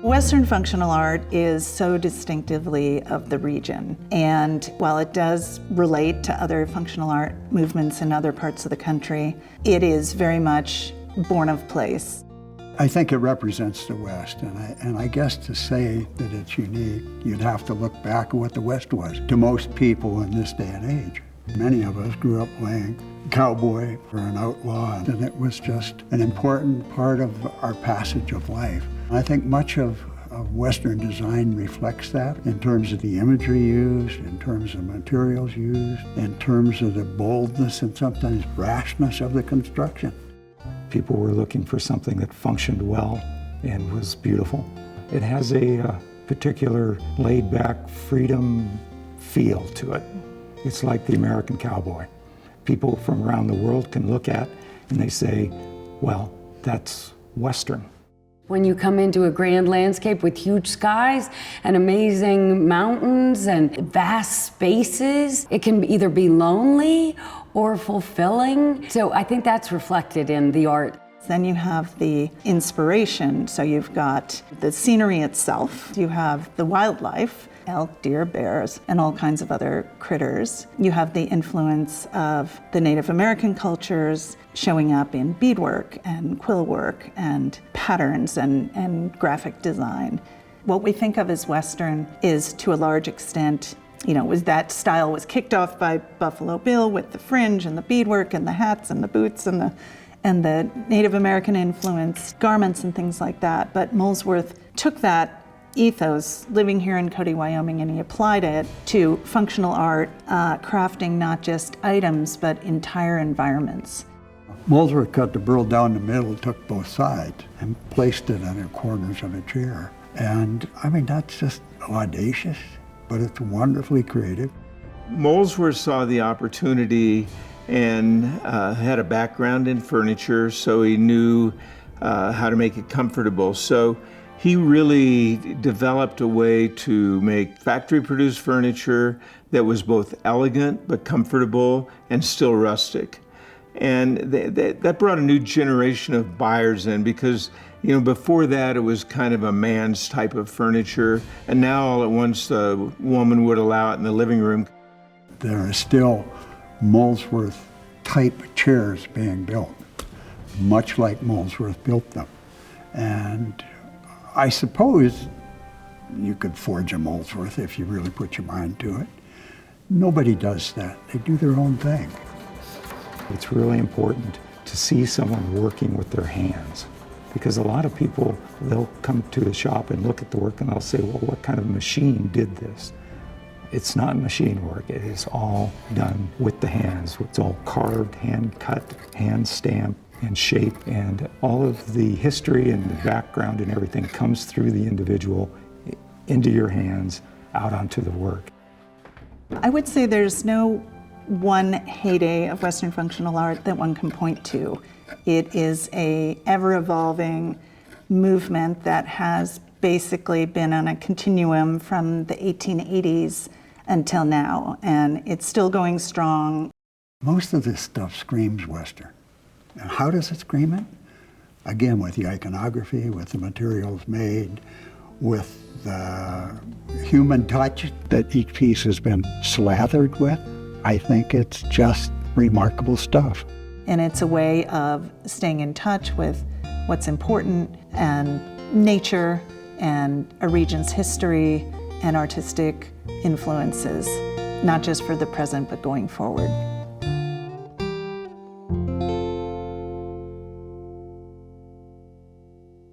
Western functional art is so distinctively of the region, and while it does relate to other functional art movements in other parts of the country, it is very much born of place. I think it represents the West, and I guess to say that it's unique, you'd have to look back at what the West was to most people in this day and age. Many of us grew up playing cowboy or an outlaw, and it was just an important part of our passage of life. I think much of Western design reflects that in terms of the imagery used, in terms of materials used, in terms of the boldness and sometimes brashness of the construction. People were looking for something that functioned well and was beautiful. It has a particular laid-back freedom feel to it. It's like the American cowboy. People from around the world can look at and they say, well, that's Western. When you come into a grand landscape with huge skies and amazing mountains and vast spaces, it can either be lonely or fulfilling. So I think that's reflected in the art. Then you have the inspiration. So you've got the scenery itself, you have the wildlife, elk, deer, bears, and all kinds of other critters. You have the influence of the Native American cultures showing up in beadwork and quill work and patterns and graphic design. What we think of as Western is, to a large extent, was that style was kicked off by Buffalo Bill with the fringe and the beadwork and the hats and the boots and the Native American influence garments and things like that. But Molesworth took that ethos, living here in Cody, Wyoming, and he applied it to functional art, crafting not just items, but entire environments. Molesworth cut the burl down the middle, took both sides, and placed it on the corners of a chair. And I mean, that's just audacious, but it's wonderfully creative. Molesworth saw the opportunity and had a background in furniture, so he knew how to make it comfortable. So he really developed a way to make factory-produced furniture that was both elegant but comfortable and still rustic. And that brought a new generation of buyers in, because before that it was kind of a man's type of furniture, and now all at once the woman would allow it in the living room. There are still Molesworth type chairs being built, much like Molesworth built them. And I suppose you could forge a Molesworth if you really put your mind to it. Nobody does that. They do their own thing. It's really important to see someone working with their hands, because a lot of people, they'll come to the shop and look at the work and they'll say, well, what kind of machine did this? It's not machine work. It is all done with the hands. It's all carved, hand cut, hand stamped, and shaped, and all of the history and the background and everything comes through the individual into your hands, out onto the work. I would say there's no one heyday of Western functional art that one can point to. It is a ever-evolving movement that has basically been on a continuum from the 1880s until now, and it's still going strong. Most of this stuff screams Western. And how does it scream it? Again, with the iconography, with the materials made, with the human touch that each piece has been slathered with. I think it's just remarkable stuff. And it's a way of staying in touch with what's important and nature and a region's history and artistic influences, not just for the present, but going forward.